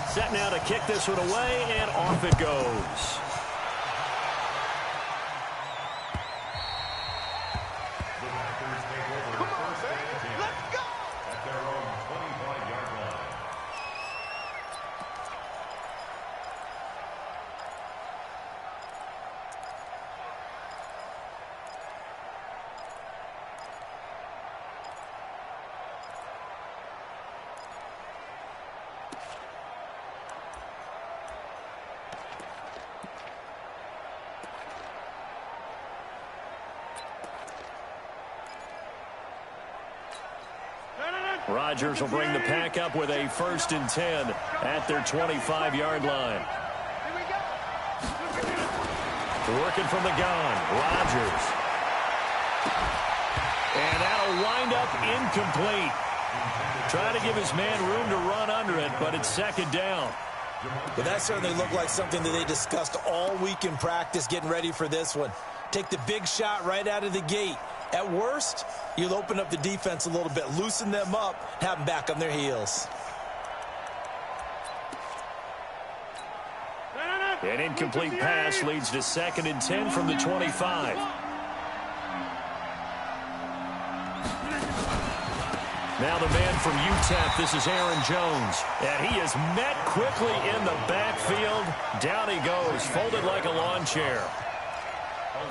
Set now to kick this one away, and off it goes. Rodgers will bring the pack up with a 1st and 10 at their 25-yard line. Working from the gun, Rodgers. And that'll wind up incomplete. Trying to give his man room to run under it, but it's 2nd down. Well, that certainly looked like something that they discussed all week in practice getting ready for this one. Take the big shot right out of the gate. At worst, you'll open up the defense a little bit, loosen them up, have them back on their heels. An incomplete pass leads to 2nd and 10 from the 25. Now the man from UTEP, this is Aaron Jones. And he is met quickly in the backfield. Down he goes, folded like a lawn chair.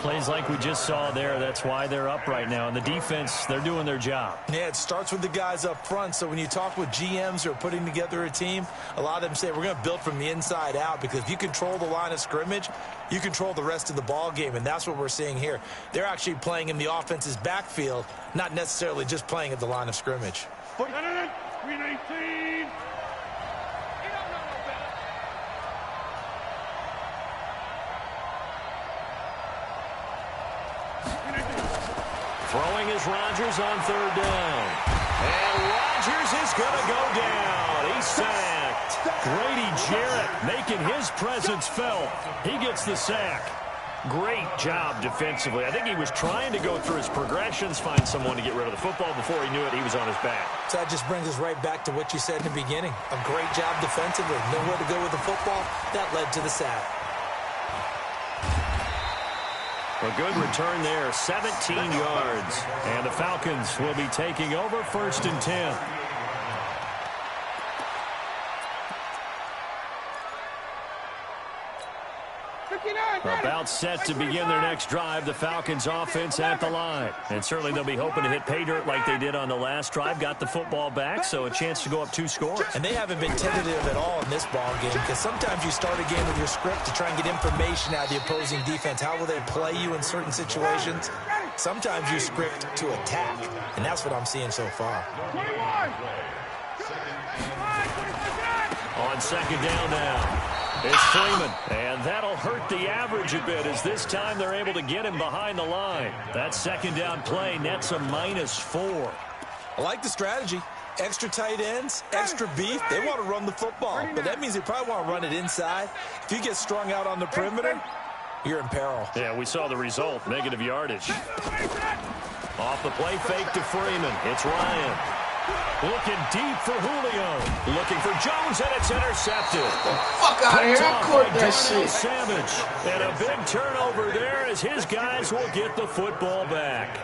Plays like we just saw there. That's why they're up right now. And the defense, they're doing their job. Yeah, it starts with the guys up front. So when you talk with GMs who are putting together a team, a lot of them say we're going to build from the inside out, because if you control the line of scrimmage, you control the rest of the ball game. And that's what we're seeing here. They're actually playing in the offense's backfield, not necessarily just playing at the line of scrimmage. 319. Throwing is Rodgers on 3rd down. And Rodgers is going to go down. He's sacked. Grady Jarrett making his presence felt. He gets the sack. Great job defensively. I think he was trying to go through his progressions, find someone to get rid of the football. Before he knew it, he was on his back. So that just brings us right back to what you said in the beginning. A great job defensively. Nowhere to go with the football. That led to the sack. A good return there, 17 yards. And the Falcons will be taking over 1st and 10. About set to begin their next drive, the Falcons offense at the line. And certainly they'll be hoping to hit pay dirt like they did on the last drive. Got the football back, so a chance to go up 2 scores. And they haven't been tentative at all in this ball game, because sometimes you start a game with your script to try and get information out of the opposing defense. How will they play you in certain situations? Sometimes you script to attack, and that's what I'm seeing so far. On 2nd down now. It's Freeman, and that'll hurt the average a bit, as this time they're able to get him behind the line. That 2nd down play nets a -4. I like the strategy. Extra tight ends, extra beef. They want to run the football, but that means they probably want to run it inside. If you get strung out on the perimeter, you're in peril. Yeah, we saw the result, negative yardage. Off the play fake to Freeman. It's Ryan. Looking deep for Julio. Looking for Jones, and it's intercepted. Fuck out of here. I caught that shit. Savage. And a big turnover there as his guys will get the football back.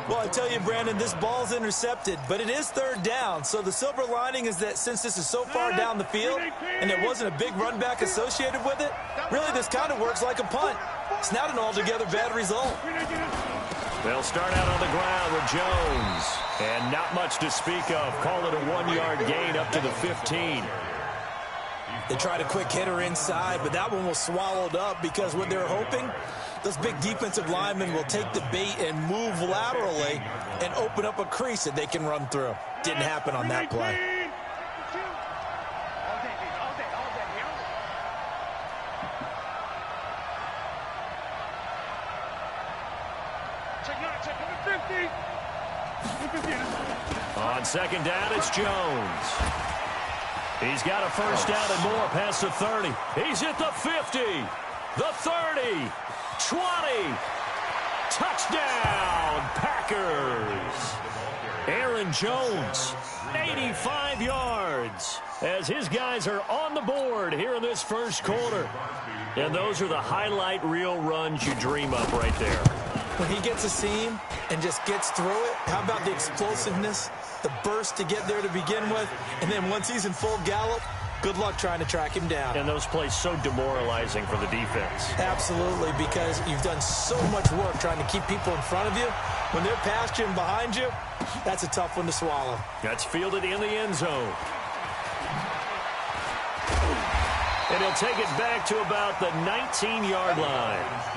Well, I tell you, Brandon, this ball's intercepted, but it is 3rd down. So the silver lining is that since this is so far down the field and there wasn't a big run back associated with it, really this kind of works like a punt. It's not an altogether bad result. They'll start out on the ground with Jones. And not much to speak of. Call it a 1-yard gain up to the 15. They tried a quick hitter inside, but that one was swallowed up, because what they're hoping, those big defensive linemen will take the bait and move laterally and open up a crease that they can run through. Didn't happen on that play. On 2nd down, it's Jones. He's got a 1st down and more past the 30. He's at the 50, the 30, 20. Touchdown, Packers. Aaron Jones, 85 yards, as his guys are on the board here in this first quarter. And those are the highlight reel runs you dream up right there. When he gets a seam and just gets through it, how about the explosiveness, the burst to get there to begin with, and then once he's in full gallop, good luck trying to track him down. And those plays so demoralizing for the defense. Absolutely, because you've done so much work trying to keep people in front of you. When they're past you and behind you, that's a tough one to swallow. That's fielded in the end zone. And he'll take it back to about the 19-yard line.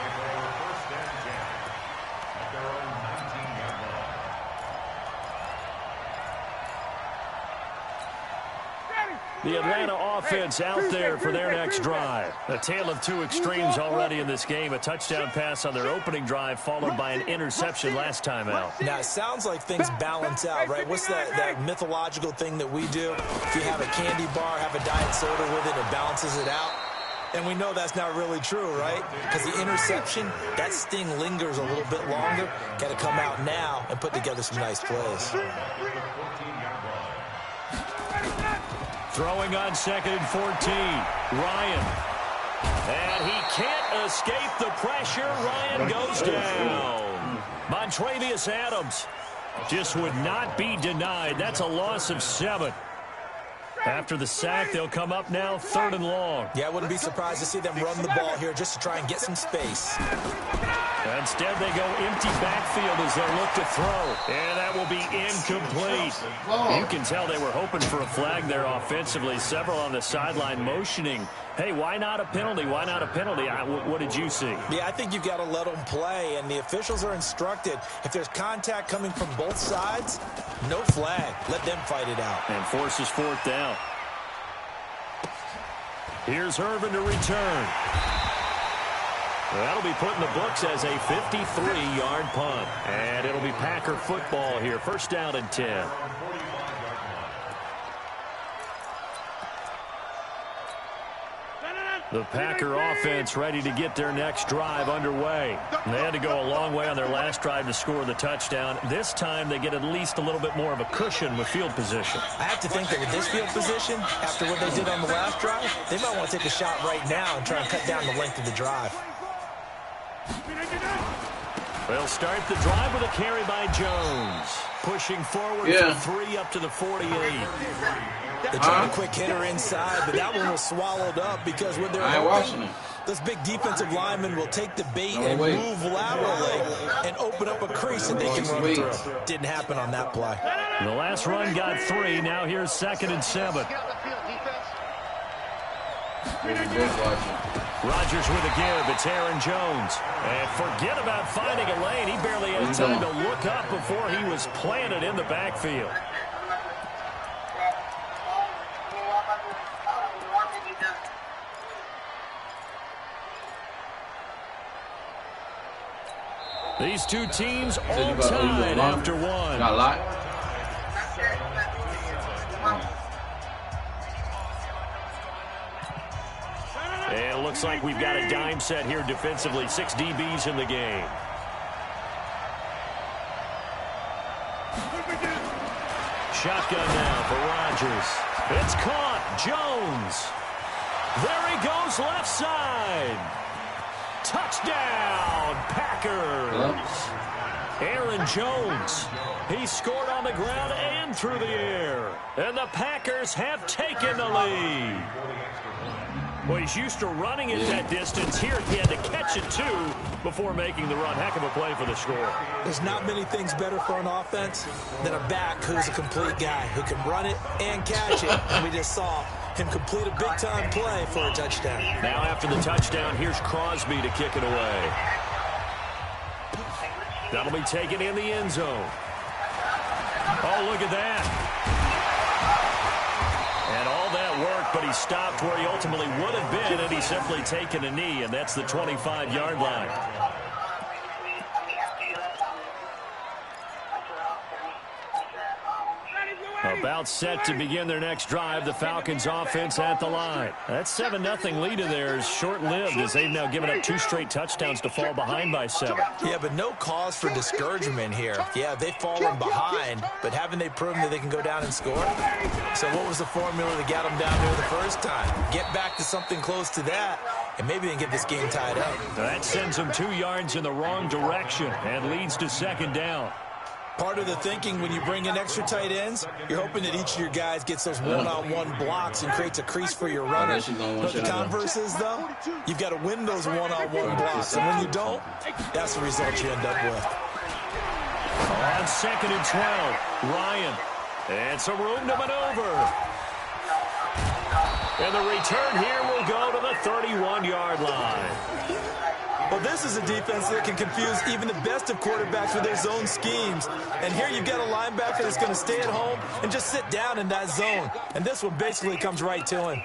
The Atlanta offense out there for their next drive. A tale of two extremes already in this game. A touchdown pass on their opening drive, followed by an interception last time out. Now, it sounds like things balance out, right? What's that mythological thing that we do? If you have a candy bar, have a diet soda with it, it balances it out. And we know that's not really true, right? Because the interception, that sting lingers a little bit longer. Got to come out now and put together some nice plays. Throwing on 2nd and 14. Ryan. And he can't escape the pressure. Ryan goes down. Montrevious Adams just would not be denied. That's a loss of 7. After the sack, they'll come up now 3rd and long. Yeah, I wouldn't be surprised to see them run the ball here just to try and get some space. Instead, they go empty backfield as they look to throw. And that will be incomplete. You can tell they were hoping for a flag there offensively. Several on the sideline motioning, hey, why not a penalty? Why not a penalty? What did you see? Yeah, I think you've got to let them play, and the officials are instructed. If there's contact coming from both sides, no flag. Let them fight it out. And forces 4th down. Here's Irvin to return. That'll be put in the books as a 53-yard punt. And it'll be Packer football here. 1st down and 10. The Packer offense ready to get their next drive underway. They had to go a long way on their last drive to score the touchdown. This time they get at least a little bit more of a cushion with field position. I have to think that with this field position, after what they did on the last drive, they might want to take a shot right now and try and cut down the length of the drive. They'll start the drive with a carry by Jones. Pushing forward for 3 up to the 48. They tried a quick hitter inside, but that one was swallowed up because when they're open, those big defensive linemen will take the bait and move laterally and open up a crease that they can run through. Didn't happen on that play. The last run got 3. Now here's 2nd and 7. Rodgers with a give. It's Aaron Jones. And forget about finding a lane. He barely had time to look up before he was planted in the backfield. These two teams all tied after 1. Got a lot. And it looks like we've got a dime set here defensively. 6 DBs in the game. Shotgun now for Rodgers. It's caught. Jones. There he goes left side. Touchdown, Packers. Aaron Jones. He scored on the ground and through the air. And the Packers have taken the lead. Well, he's used to running it that distance. Here he had to catch it, too, before making the run. Heck of a play for the score. There's not many things better for an offense than a back who's a complete guy who can run it and catch it. And we just saw him complete a big-time play for a touchdown. Now after the touchdown, here's Crosby to kick it away. That'll be taken in the end zone. Oh, look at that. And all that work, but he stopped where he ultimately would have been, and he's simply taken a knee, and that's the 25-yard line. About set to begin their next drive. The Falcons offense at the line. That 7-0 lead of theirs short-lived as they've now given up 2 straight touchdowns to fall behind by 7. Yeah, but no cause for discouragement here. Yeah, they've fallen behind, but haven't they proven that they can go down and score? So what was the formula that got them down there the first time? Get back to something close to that, and maybe they can get this game tied up. That sends them 2 yards in the wrong direction and leads to 2nd down. Part of the thinking when you bring in extra tight ends, you're hoping that each of your guys gets those one-on-one blocks and creates a crease for your runner. But the converse is, though, you've got to win those one-on-one blocks. And when you don't, that's the result you end up with. On 2nd and 12, Ryan. And some room to maneuver. And the return here will go to the 31-yard line. Well, this is a defense that can confuse even the best of quarterbacks with their zone schemes. And here you've got a linebacker that's going to stay at home and just sit down in that zone. And this one basically comes right to him.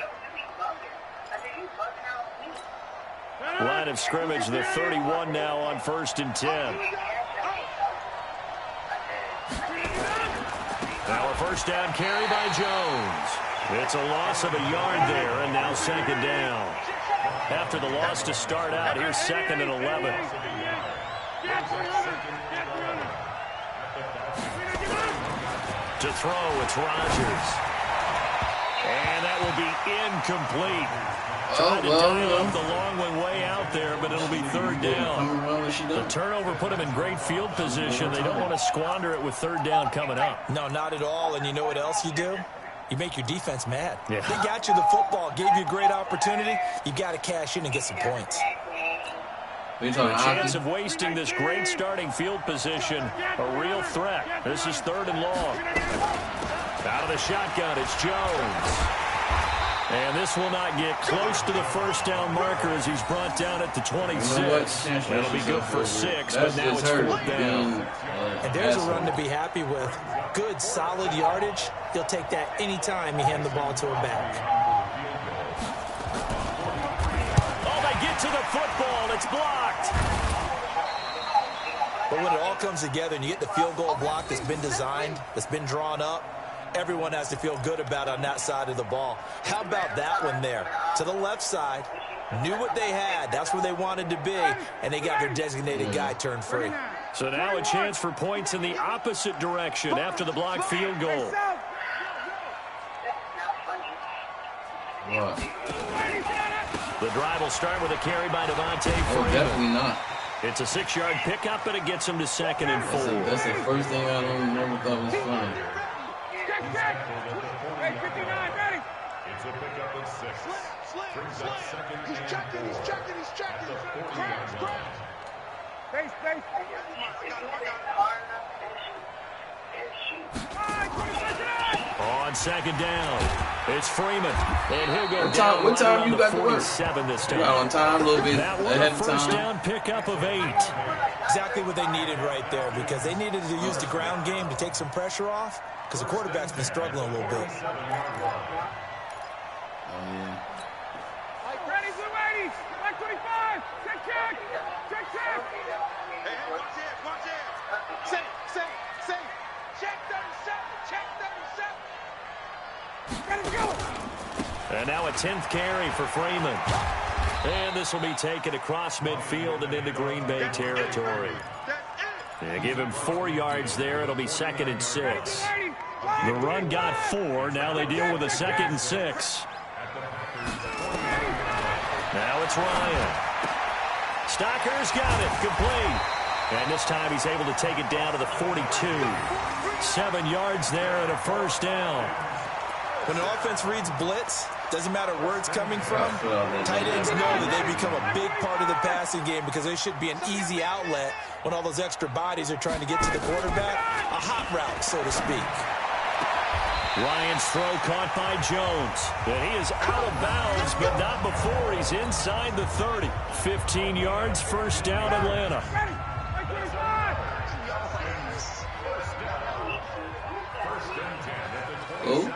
Line of scrimmage, the 31 now on 1st and 10. Now a 1st down carry by Jones. It's a loss of a yard there, and now 2nd down. After the loss to start out, here's 2nd and 11. To throw, it's Rodgers. And that will be incomplete. Tried to dial up the long one way out there, but it'll be 3rd down. The turnover put them in great field position. They don't want to squander it with 3rd down coming up. No, not at all. And you know what else you do? You make your defense mad. Yeah. They got you the football, gave you a great opportunity. You got to cash in and get some points. The chance of wasting this great starting field position, a real threat. This is 3rd and long. Out of the shotgun, it's Jones. And this will not get close to the 1st down marker as he's brought down at the 26. That'll be good for 6, but now it's 4th down. And there's a run to be happy with. Good, solid yardage. He'll take that anytime you hand the ball to him back. Oh, they get to the football. It's blocked. But when it all comes together and you get the field goal block that's been designed, that's been drawn up, everyone has to feel good about on that side of the ball. How about that one there? To the left side, knew what they had. That's where they wanted to be, and they got their designated guy turned free. So now a chance for points in the opposite direction after the blocked field goal. What? The drive will start with a carry by Devontae Freeman. Oh, definitely not. It's a 6-yard pickup, but it gets him to 2nd and 4. That's the first thing I never thought was funny. Hey, 59, ready? It's a pickup at 6. He's checking. Crash. Space. On 2nd down, it's Freeman, and he'll go down What time you got to work? 47 this time. You got on time, a little bit That was ahead a of time. 1st down pickup of 8. Exactly what they needed right there, because they needed to use the ground game to take some pressure off, because the quarterback's been struggling a little bit. Oh, yeah. Ready, blue 80s. 25. Check. Hey, watch it. Say. Check 37. Ready to go. And now a 10th carry for Freeman. And this will be taken across midfield and into Green Bay territory. They give him 4 yards there. It'll be 2nd and 6. The run got 4. Now they deal with a 2nd and 6. Now it's Ryan. Stocker's got it. Complete. And this time he's able to take it down to the 42. 7 yards there and a 1st down. When an offense reads blitz, doesn't matter where it's coming from, tight ends know that they become a big part of the passing game because they should be an easy outlet when all those extra bodies are trying to get to the quarterback. A hot route, so to speak. Ryan's throw caught by Jones. And he is out of bounds, but not before he's inside the 30. 15 yards, 1st down, Atlanta. Oh.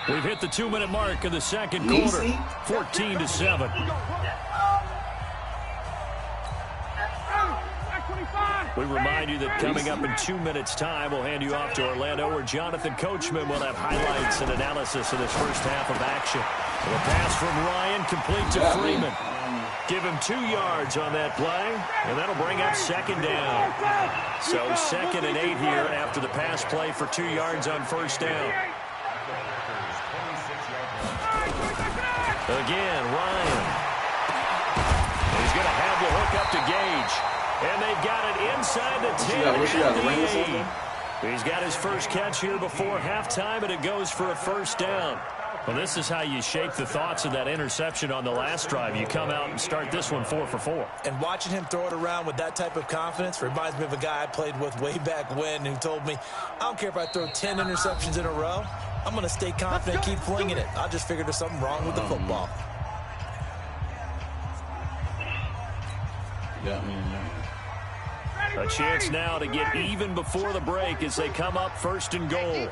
We've hit the 2-minute mark of the 2nd quarter. 14-7. We remind you that coming up in 2 minutes' time, we'll hand you off to Orlando, where Jonathan Coachman will have highlights and analysis of this first half of action. The pass from Ryan complete to Freeman. Give him 2 yards on that play, and that'll bring up second down. So 2nd and 8 here after the pass play for 2 yards on first down. Again, Ryan. He's going to have the hook up to Gage. And they've got it inside the 10 at the 8. He's got his first catch here before halftime, and it goes for a first down. Well, this is how you shake the thoughts of that interception on the last drive. You come out and start this one 4 for 4. And watching him throw it around with that type of confidence reminds me of a guy I played with way back when who told me, I don't care if I throw 10 interceptions in a row. I'm going to stay confident, keep flinging it. I just figured there's something wrong with the football. Got me in there. A chance now to get even before the break as they come up 1st and goal.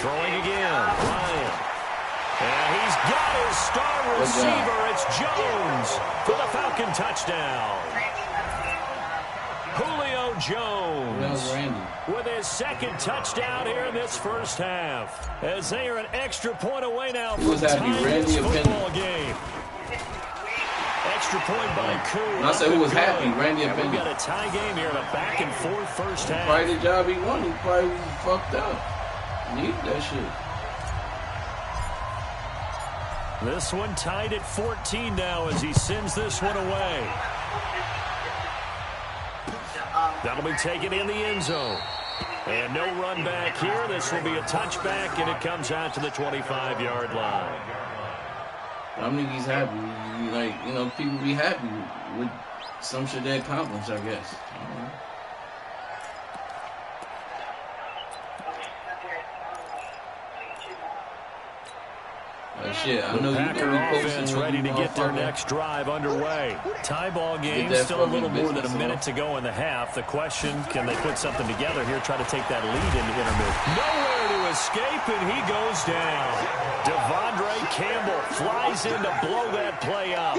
Throwing again, Ryan. And he's got his star receiver. It's Jones for the Falcon touchdown. Julio Jones with his 2nd touchdown here in this first half, as they are an extra point away now from tying this football game. Extra point by Koo. I said who was happy, Randy and We've got a tie game here in a back-and-forth first half. Probably the job he won. He probably fucked up. Need that shit. This one tied at 14 now as he sends this one away. That'll be taken in the end zone. And no run back here. This will be a touchback, and it comes out to the 25-yard line. I think he's happy. Like, you know, people be happy with some shit they accomplish, I guess. Shit, I know the Packer offense ready to get their next drive underway. Tie ball game, still a little more than a minute to go in the half. The question, can they put something together here, try to take that lead into intermission? Nowhere to escape, and he goes down. Devondre Campbell flies in to blow that play up.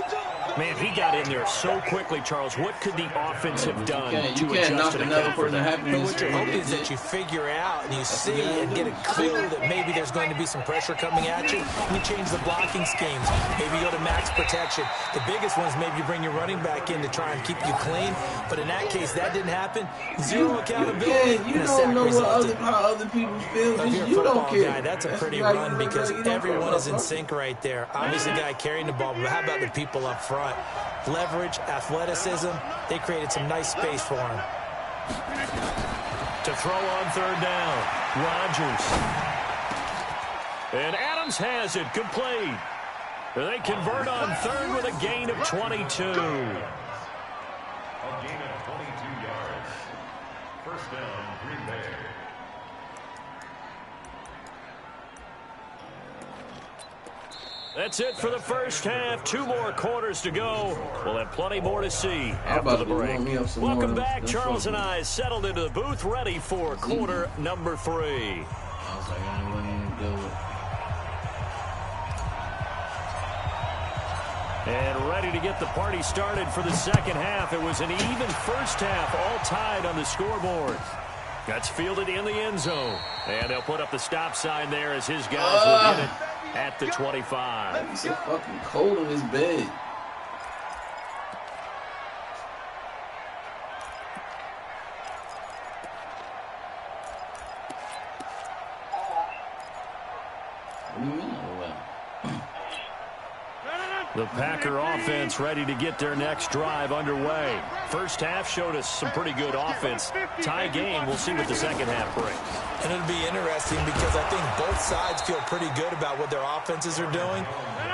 Man, he got in there so quickly, Charles. What could the offense have done to adjust to account for that? But what you're hoping is that you figure out and you see and get a clue that maybe there's going to be some pressure coming at you, and you change the blocking schemes. Maybe go to max protection. The biggest one is maybe you bring your running back in to try and keep you clean. But in that case, that didn't happen. Zero accountability. You don't know how other people feel. If you're a football guy, that's a pretty run because everyone is in sync right there. Obviously, the guy carrying the ball, but how about the people up front? Leverage, athleticism, they created some nice space for him. To throw on 3rd down, Rodgers. And Adams has it, complete. They convert on 3rd with a gain of 22. A gain of 22 yards. First down, Green Bay. That's it for the first half. 2 more quarters to go. We'll have plenty more to see after the break. Welcome back. Charles and I settled into the booth, ready for quarter number 3. And ready to get the party started for the second half. It was an even first half, all tied on the scoreboard. That's fielded in the end zone. And they'll put up the stop sign there as his guys will get it at the 25. It's so fucking cold in this bed. What do you mean? The Packer offense ready to get their next drive underway. First half showed us some pretty good offense. Tie game, we'll see what the second half brings. And it'll be interesting because I think both sides feel pretty good about what their offenses are doing.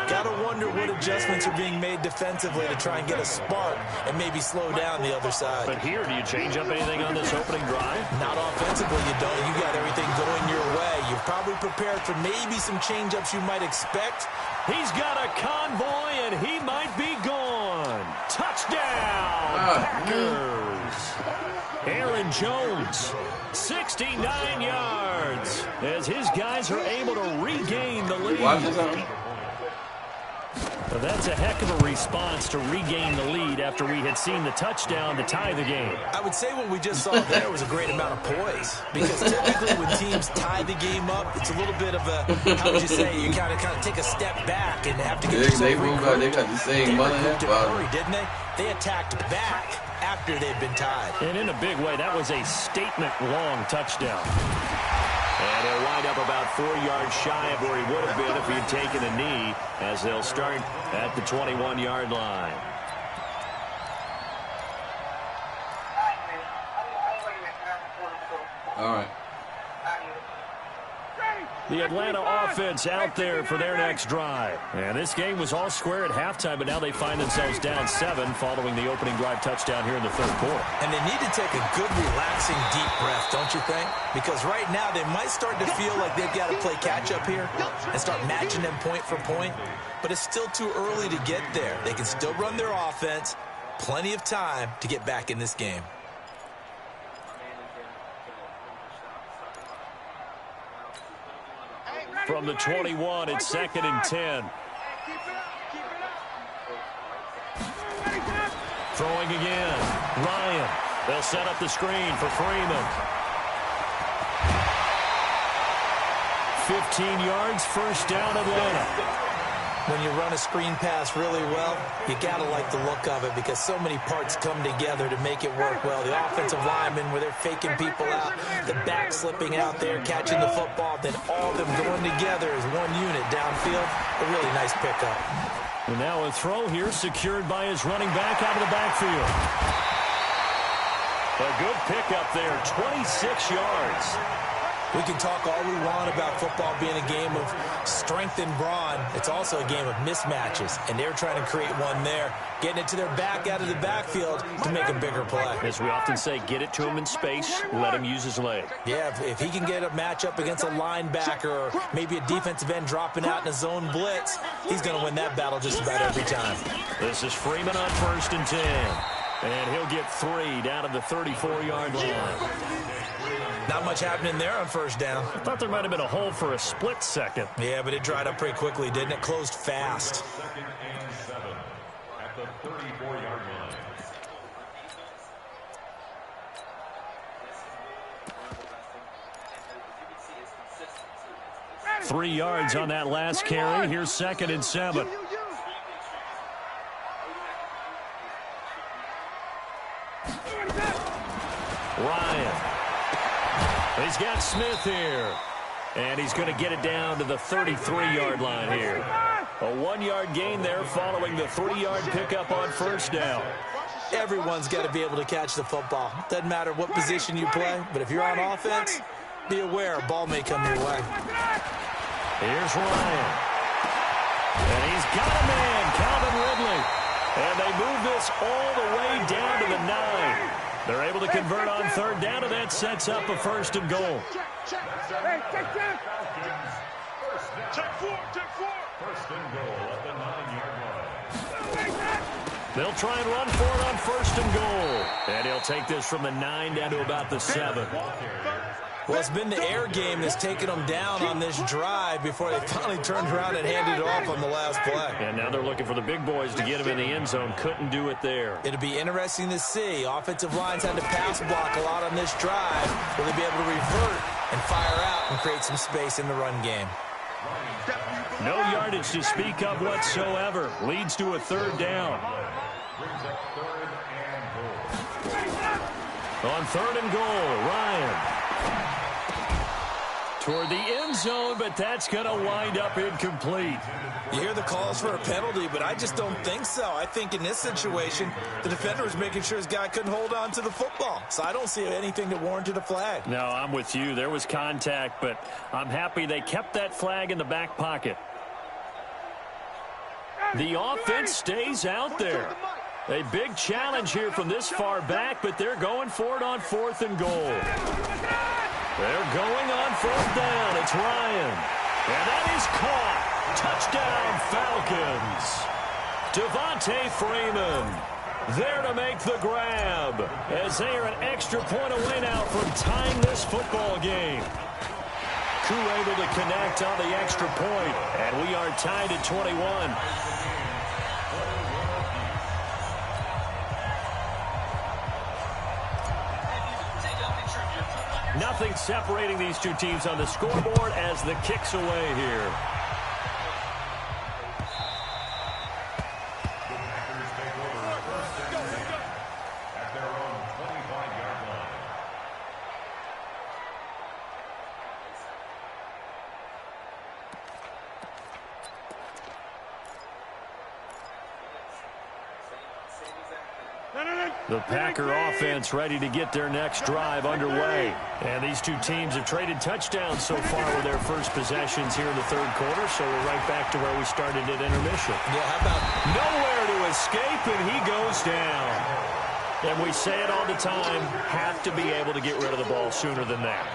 Got to wonder what adjustments are being made defensively to try and get a spark and maybe slow down the other side. But here, do you change up anything on this opening drive? Not offensively, you don't. You got everything going your way. You've probably prepared for maybe some change-ups you might expect. He's got a convoy, and he might be gone. Touchdown, Packers. Aaron Jones, 69 yards, as his guys are able to regain the lead. Well, that's a heck of a response to regain the lead after we had seen the touchdown to tie the game. I would say what we just saw there was a great amount of poise, because typically when teams tie the game up, it's a little bit of a, how would you say, you kind of take a step back and have to get yourself regrouped. They got the same mother and father. Didn't they? They attacked back after they'd been tied. And in a big way, that was a statement-long touchdown. And he'll wind up about 4 yards shy of where he would have been if he had taken a knee, as they'll start at the 21-yard line. All right. The Atlanta offense out there for their next drive. And this game was all square at halftime, but now they find themselves down 7 following the opening drive touchdown here in the third quarter. And they need to take a good, relaxing, deep breath, don't you think? Because right now they might start to feel like they've got to play catch-up here and start matching them point for point. But it's still too early to get there. They can still run their offense. Plenty of time to get back in this game. From the 21, it's 2nd and 10. Throwing again. Ryan. They'll set up the screen for Freeman. 15 yards, first down Atlanta. When you run a screen pass really well, you got to like the look of it, because so many parts come together to make it work well. The offensive linemen, where they're faking people out, the back slipping out there, catching the football, then all of them going together as one unit downfield. A really nice pickup. And now a throw here secured by his running back out of the backfield. A good pickup there, 26 yards. We can talk all we want about football being a game of strength and brawn. It's also a game of mismatches, and they're trying to create one there, getting it to their back out of the backfield to make a bigger play. As we often say, get it to him in space, let him use his leg. Yeah, if he can get a matchup against a linebacker or maybe a defensive end dropping out in a zone blitz, he's going to win that battle just about every time. This is Freeman on 1st and 10. And he'll get 3 down to the 34-yard line. Not much happening there on first down. I thought there might have been a hole for a split second. Yeah, but it dried up pretty quickly, didn't it? Closed fast. 2nd and 7 at the 34-yard line. 3 yards on that last carry. Here's 2nd and 7. Ryan. He's got Smith here. And he's going to get it down to the 33-yard line here. A 1-yard gain there following the 3-yard pickup on first down. Everyone's got to be able to catch the football. Doesn't matter what position you play, but if you're on offense, be aware a ball may come your way. Here's Ryan. And he's got a man, Calvin Ridley. And they move this all the way down to the 9. They're able to convert on third down, and that sets up a 1st and goal. Check 4. 1st and goal at the 9-yard line. They'll try and run for it on 1st and goal. And he'll take this from the 9 down to about the 7. Well, it's been the air game that's taken them down on this drive before they finally turned around and handed it off on the last play. And now they're looking for the big boys to get him in the end zone. Couldn't do it there. It'll be interesting to see. Offensive lines had to pass block a lot on this drive. Will they be able to revert and fire out and create some space in the run game? No yardage to speak of whatsoever. Leads to a 3rd down. On 3rd and goal, Ryan. Toward the end zone, but that's going to wind up incomplete. You hear the calls for a penalty, but I just don't think so. I think in this situation, the defender was making sure his guy couldn't hold on to the football. So I don't see anything that warranted a flag. No, I'm with you. There was contact, but I'm happy they kept that flag in the back pocket. The offense stays out there. A big challenge here from this far back, but they're going for it on 4th and goal. They're going on 4th down. It's Ryan. And that is caught. Touchdown, Falcons. Devontae Freeman there to make the grab as they are an extra point away now from tying this football game. Koo able to connect on the extra point, and we are tied at 21. point separating these two teams on the scoreboard as the kick's away here. The Packer offense ready to get their next drive underway. And these two teams have traded touchdowns so far with their first possessions here in the third quarter, so we're right back to where we started at intermission. Yeah, how about nowhere to escape, and he goes down. And we say it all the time, have to be able to get rid of the ball sooner than that.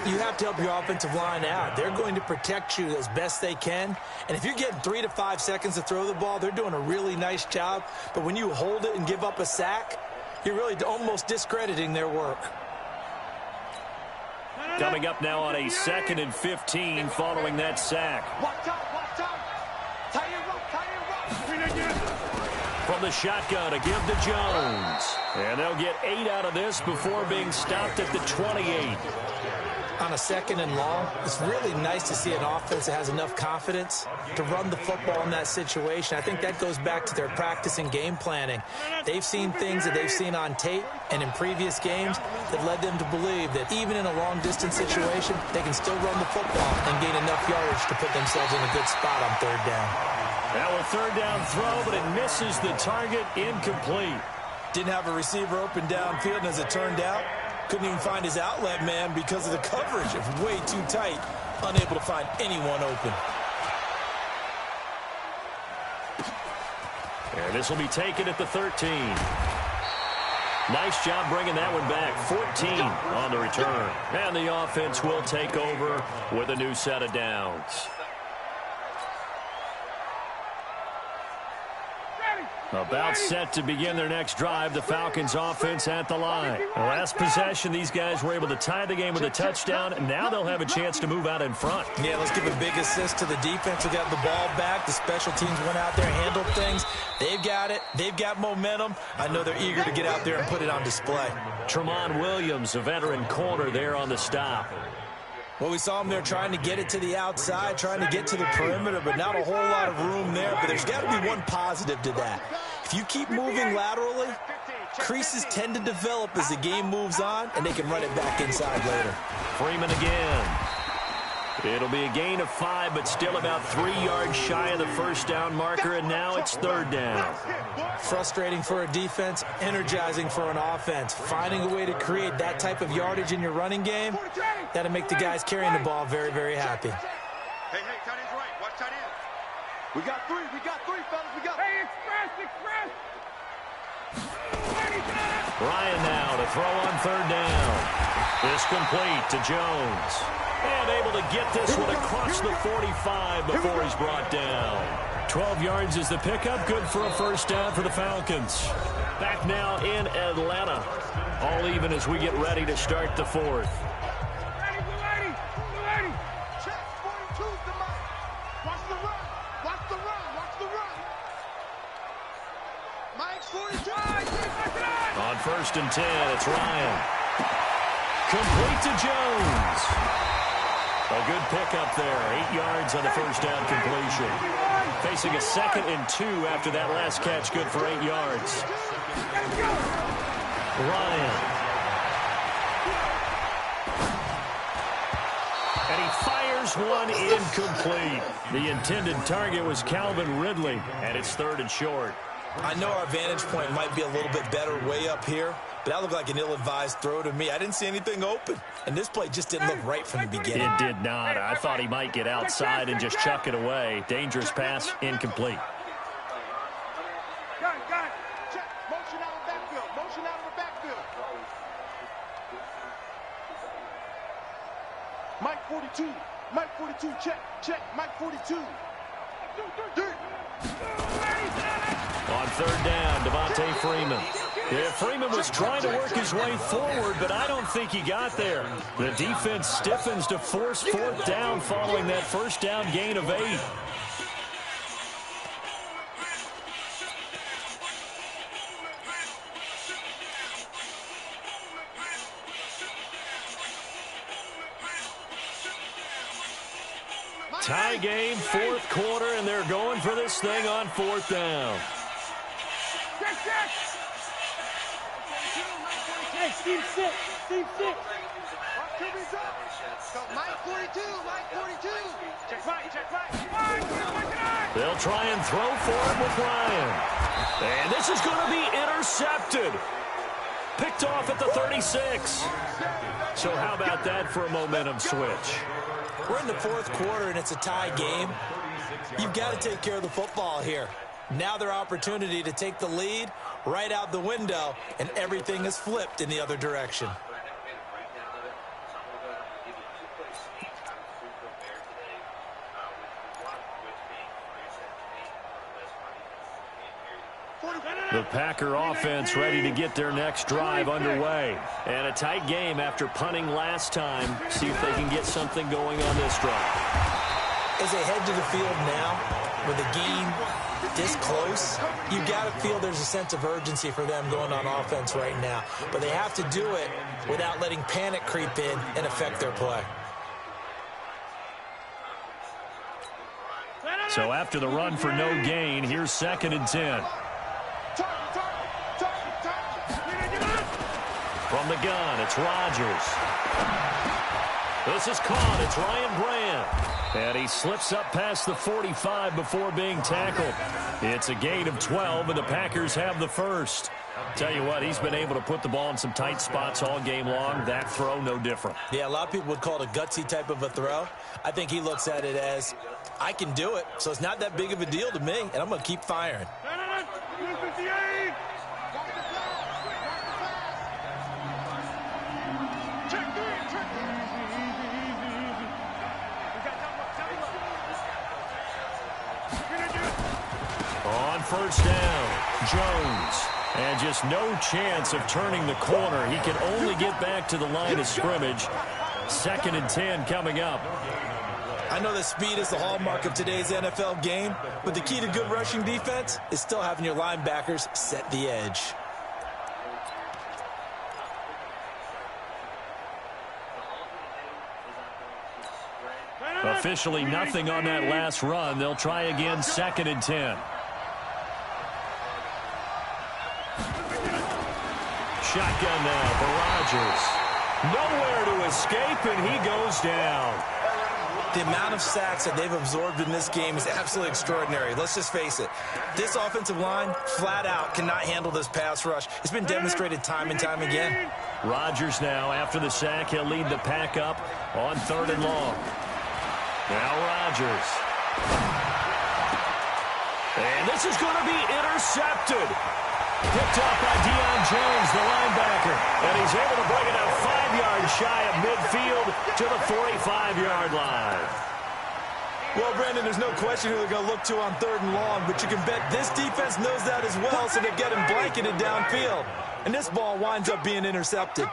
You have to help your offensive line out. They're going to protect you as best they can. And if you're getting 3 to 5 seconds to throw the ball, they're doing a really nice job. But when you hold it and give up a sack, you're really almost discrediting their work. Coming up now on a 2nd and 15 following that sack. Watch out, watch out. Tie it up, tie it up. From the shotgun, a give to Jones. And they'll get 8 out of this before being stopped at the 28. On a 2nd and long, it's really nice to see an offense that has enough confidence to run the football in that situation. I think that goes back to their practice and game planning. They've seen things that they've seen on tape and in previous games that led them to believe that even in a long-distance situation, they can still run the football and gain enough yardage to put themselves in a good spot on 3rd down. Now a 3rd down throw, but it misses the target, incomplete. Didn't have a receiver open downfield, and as it turned out, couldn't even find his outlet man because of the coverage. It was way too tight, unable to find anyone open. And this will be taken at the 13. Nice job bringing that one back. 14 on the return. And the offense will take over with a new set of downs. About set to begin their next drive, the Falcons offense at the line. Last possession, these guys were able to tie the game with a touchdown, and now they'll have a chance to move out in front. Yeah, let's give a big assist to the defense who got the ball back. The special teams went out there and handled things. They've got it. They've got momentum. I know they're eager to get out there and put it on display. Tremont Williams, a veteran corner there on the stop. Well, we saw him there trying to get it to the outside, trying to get to the perimeter, but not a whole lot of room there. But there's got to be one positive to that. If you keep moving laterally, creases tend to develop as the game moves on, and they can run it back inside later. Freeman again. It'll be a gain of 5, but still about 3 yards shy of the 1st down marker, and now it's 3rd down. Frustrating for a defense, energizing for an offense. Finding a way to create that type of yardage in your running game, that'll make the guys carrying the ball very, very happy. Hey, tight end's right. Watch tight end. We got 3, fellas. We got. Hey, express. Ryan now to throw on 3rd down. This complete to Jones. And able to get this one across the 45 before he's brought down. 12 yards is the pickup. Good for a 1st down for the Falcons. Back now in Atlanta. All even as we get ready to start the 4th. Check 42's the mark. Watch the run. Mike's 42. On 1st and 10, it's Ryan. Complete to Jones. A good pickup there. 8 yards on the 1st down completion. Facing a 2nd and 2 after that last catch. Good for 8 yards. Ryan. And he fires one incomplete. The intended target was Calvin Ridley, and it's 3rd and short. I know our vantage point might be a little bit better way up here, but that looked like an ill-advised throw to me. I didn't see anything open, and this play just didn't look right from the beginning. It did not. I thought he might get outside and just chuck it away. Dangerous pass, incomplete. Got it. Check. Motion out of the backfield. Mike 42, check. Mike 42. On 3rd down, Devontae Freeman. Yeah, Freeman was trying to work his way forward, but I don't think he got there. The defense stiffens to force 4th down following that 1st down gain of 8. Tie game, fourth quarter, and they're going for this thing on fourth down. Team 6. So Mike 42, Mike 42. Check right. They'll try and throw for it with Ryan. And this is going to be intercepted. Picked off at the 36. So how about that for a momentum switch? We're in the fourth quarter, and it's a tie game. You've got to take care of the football here. Now their opportunity to take the lead right out the window, and everything is flipped in the other direction. The Packer offense ready to get their next drive underway. And a tight game after punting last time. See if they can get something going on this drive. As they head to the field now, with a game this close, you've got to feel there's a sense of urgency for them going on offense right now. But they have to do it without letting panic creep in and affect their play. So after the run for no gain, here's 2nd and 10. From the gun, it's Rodgers. This is caught. It's Ryan Brand. And he slips up past the 45 before being tackled. It's a gain of 12, and the Packers have the first. Tell you what, he's been able to put the ball in some tight spots all game long. That throw, no different. Yeah, a lot of people would call it a gutsy type of a throw. I think he looks at it as, I can do it, so it's not that big of a deal to me, and I'm going to keep firing. On first down, Jones. And just no chance of turning the corner. He can only get back to the line of scrimmage. 2nd and 10 coming up. I know that speed is the hallmark of today's NFL game, but the key to good rushing defense is still having your linebackers set the edge. Officially nothing on that last run. They'll try again, 2nd and 10. Shotgun now for Rodgers. Nowhere to escape, and he goes down. The amount of sacks that they've absorbed in this game is absolutely extraordinary. Let's just face it. This offensive line, flat out, cannot handle this pass rush. It's been demonstrated time and time again. Rodgers now, after the sack, he'll lead the pack up on 3rd and long. Now Rodgers. And this is going to be intercepted. Picked off by Deion Jones, the linebacker. And he's able to bring it out 5 yards shy of midfield to the 45-yard line. Well, Brandon, there's no question who they're going to look to on 3rd and long, but you can bet this defense knows that as well, so they're getting blanketed downfield. And this ball winds up being intercepted.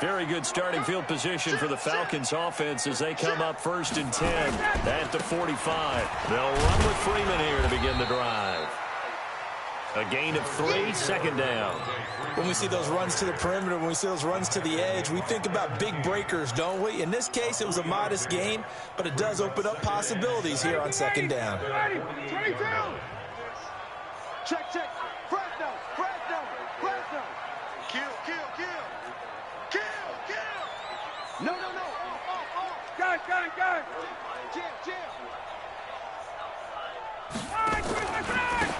Very good starting field position for the Falcons offense as they come up 1st and 10 at the 45. They'll run with Freeman here to begin the drive. A gain of 3, 2nd down. When we see those runs to the perimeter, when we see those runs to the edge, we think about big breakers, don't we? In this case, it was a modest gain, but it does open up possibilities here on 2nd down. Check. Fresno. Kill. No. Guys. Jam.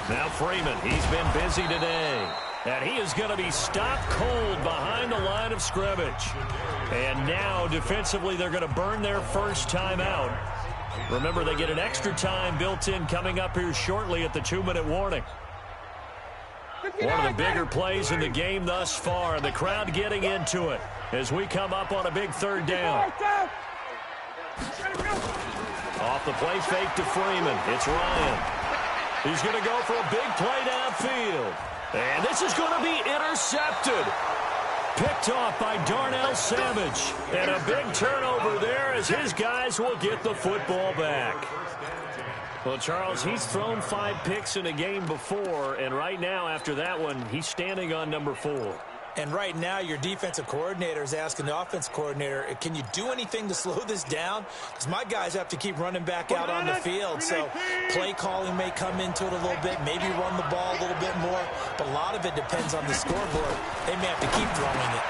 Now Freeman, he's been busy today. And he is going to be stopped cold behind the line of scrimmage. And now, defensively, they're going to burn their first timeout. Remember, they get an extra time built in coming up here shortly at the 2-minute warning. One of the bigger plays in the game thus far. The crowd getting into it as we come up on a big 3rd down. Off the play fake to Freeman. It's Ryan. He's going to go for a big play downfield. And this is going to be intercepted. Picked off by Darnell Savage. And a big turnover there as his guys will get the football back. Well, Charles, he's thrown 5 picks in a game before, and right now, after that one, he's standing on number 4. And right now, your defensive coordinator is asking the offense coordinator, can you do anything to slow this down? Because my guys have to keep running back out on the field. So play calling may come into it a little bit, maybe run the ball a little bit more. But a lot of it depends on the scoreboard. They may have to keep throwing it.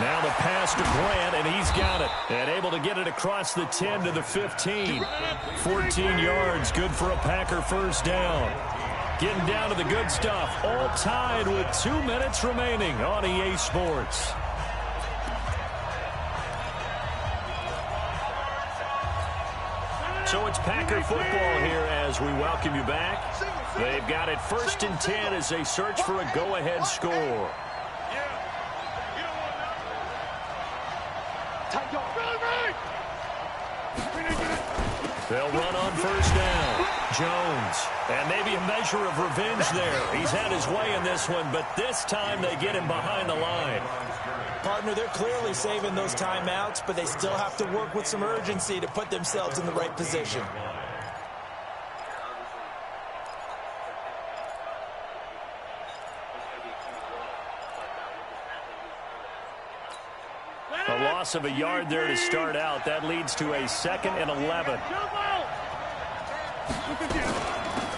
Now the pass to Grant, and he's got it. And able to get it across the 10 to the 15. 14 yards, good for a Packer first down. Getting down to the good stuff. All tied with 2 minutes remaining on EA Sports. So it's Packer football here as we welcome you back. They've got it 1st and 10 as they search for a go-ahead score. They'll run on first down. Jones. And maybe a measure of revenge there. He's had his way in this one, but this time they get him behind the line. Partner, they're clearly saving those timeouts, but they still have to work with some urgency to put themselves in the right position. A loss of a yard there to start out. That leads to a 2nd and 11.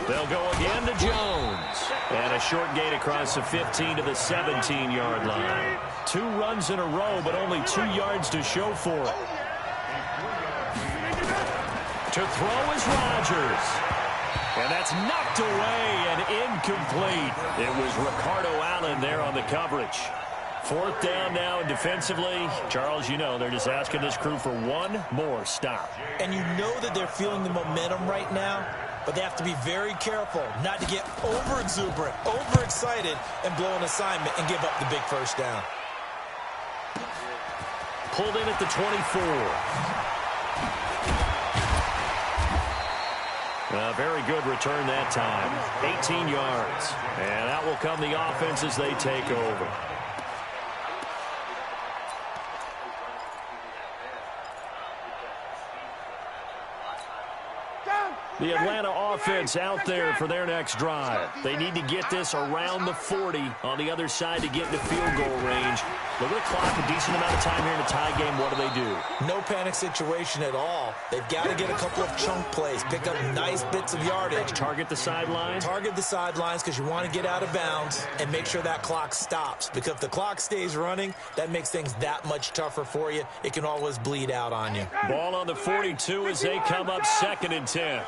They'll go again to Jones. And a short gain across the 15 to the 17-yard line. 2 runs in a row, but only 2 yards to show for it. To throw is Rodgers. And that's knocked away and incomplete. It was Ricardo Allen there on the coverage. 4th down now defensively. Charles, you know, they're just asking this crew for one more stop. And you know that they're feeling the momentum right now, but they have to be very careful not to get over-exuberant, overexcited, and blow an assignment and give up the big first down. Pulled in at the 24. A very good return that time. 18 yards. And that will come the offense as they take over. The Atlanta offense out there for their next drive. They need to get this around the 40 on the other side to get into field goal range. Look at the clock, a decent amount of time here in a tie game. What do? No panic situation at all. They've got to get a couple of chunk plays, pick up nice bits of yardage. Target the sidelines? Target the sidelines because you want to get out of bounds and make sure that clock stops. Because if the clock stays running, that makes things that much tougher for you. It can always bleed out on you. Ball on the 42 as they come up 2nd and 10.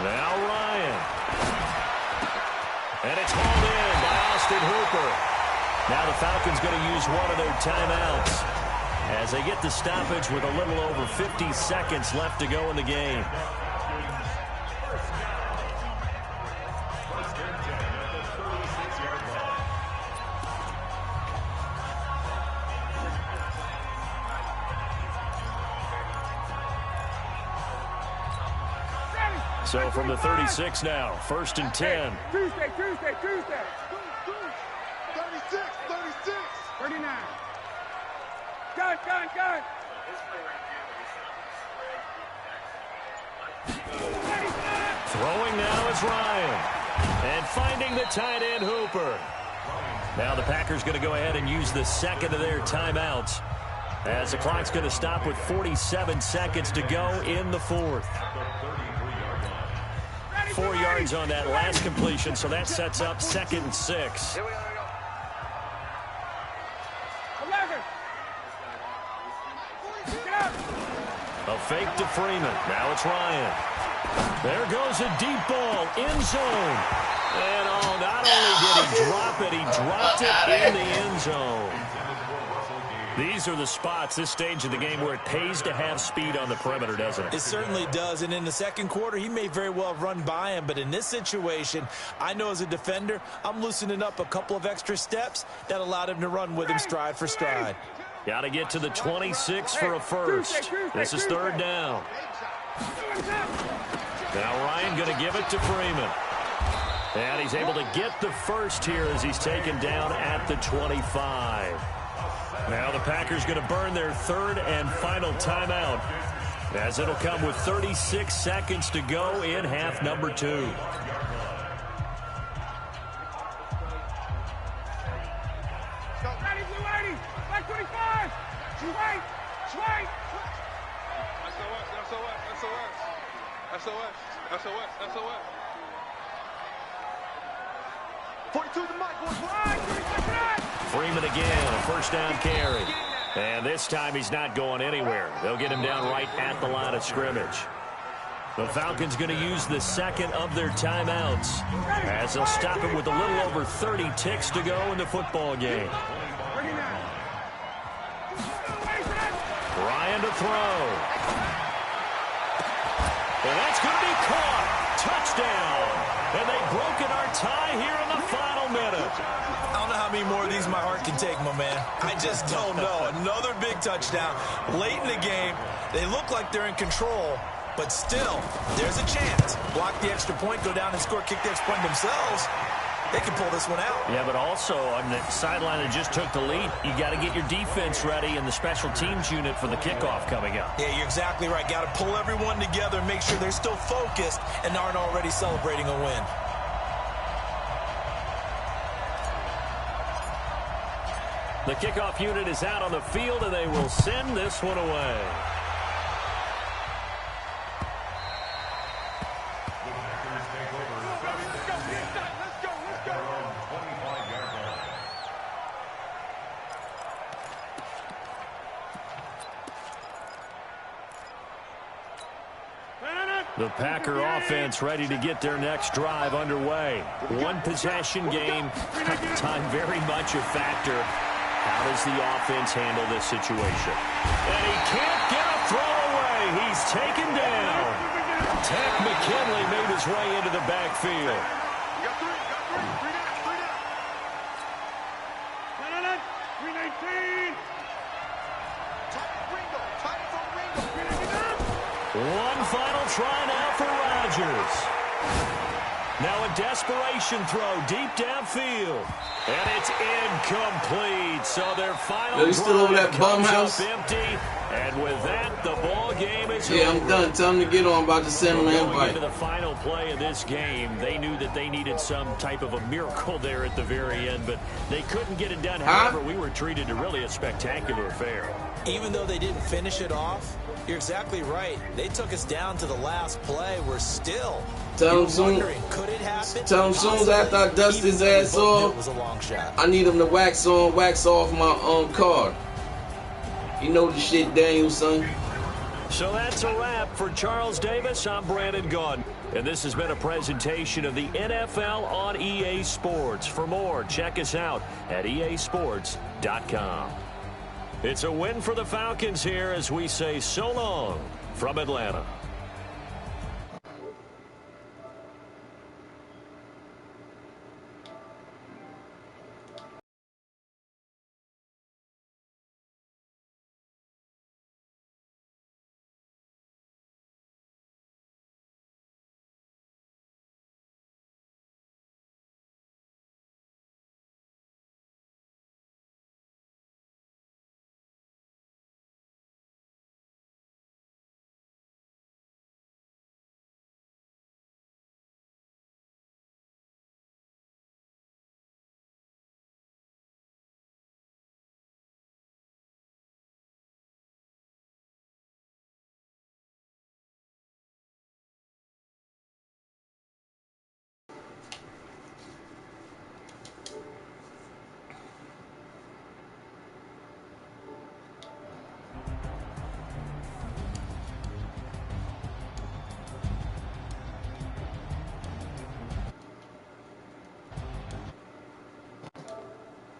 Now Ryan. And it's hauled in by Austin Hooper. Now the Falcons going to use one of their timeouts as they get the stoppage with a little over 50 seconds left to go in the game. So from the 36 now, 1st and 10. Tuesday. 36, 39. Gun. Throwing now is Ryan. And finding the tight end, Hooper. Now the Packers going to go ahead and use the 2nd of their timeouts as the clock's going to stop with 47 seconds to go in the 4th. 4 yards on that last completion, so that sets up 2nd and 6. A fake to Freeman. Now it's Ryan. There goes a deep ball, end zone. And not only did he drop it, he dropped it in the end zone. These are the spots, this stage of the game, where it pays to have speed on the perimeter, doesn't it? It certainly does. And in the 2nd quarter, he may very well run by him. But in this situation, I know as a defender, I'm loosening up a couple of extra steps that allowed him to run with him stride for stride. Got to get to the 26 for a first. This is 3rd down. Now Ryan going to give it to Freeman. And he's able to get the first here as he's taken down at the 25. Now the Packers going to burn their 3rd and final timeout as it'll come with 36 seconds to go in half number 2. SOS. 42 to Mike. Freeman again, a first down carry. And this time he's not going anywhere. They'll get him down right at the line of scrimmage. The Falcons going to use the second of their timeouts as they'll stop it with a little over 30 ticks to go in the football game. Ryan to throw. And that's going to be caught. Touchdown. And they've broken our tie here in the final minute. I don't know how many more of these my heart can take, my man. I just don't know. Another big touchdown. Late in the game, they look like they're in control, but still, there's a chance. Block the extra point, go down and score, kick the extra point themselves. They can pull this one out. Yeah, but also on the sideline that just took the lead, you got to get your defense ready and the special teams unit for the kickoff coming up. Yeah, you're exactly right. Got to pull everyone together and make sure they're still focused and aren't already celebrating a win. The kickoff unit is out on the field, and they will send this one away. The Packer offense ready to get their next drive underway. One possession game, time very much a factor. How does the offense handle this situation? And he can't get a throw away. He's taken down. Tech McKinley made his way into the backfield. One final try now for Rodgers. Now a desperation throw deep downfield. And it's incomplete. So their final you still over that bum house? Empty. And with that, the ball game is Yeah, over. I'm done. Tell them to get on. I'm about to send them an Going invite. into the final play of this game, they knew that they needed some type of a miracle there at the very end, but they couldn't get it done. However, we were treated to really a spectacular affair. Even though they didn't finish it off, you're exactly right. They took us down to the last play. We're still wondering, could it happen? Tell him soon after I dust his ass off, it was a long shot. I need him to wax on, wax off my car. You know the shit, Daniel, son. So that's a wrap for Charles Davis. I'm Brandon Gunn. And this has been a presentation of the NFL on EA Sports. For more, check us out at easports.com. It's a win for the Falcons here as we say so long from Atlanta.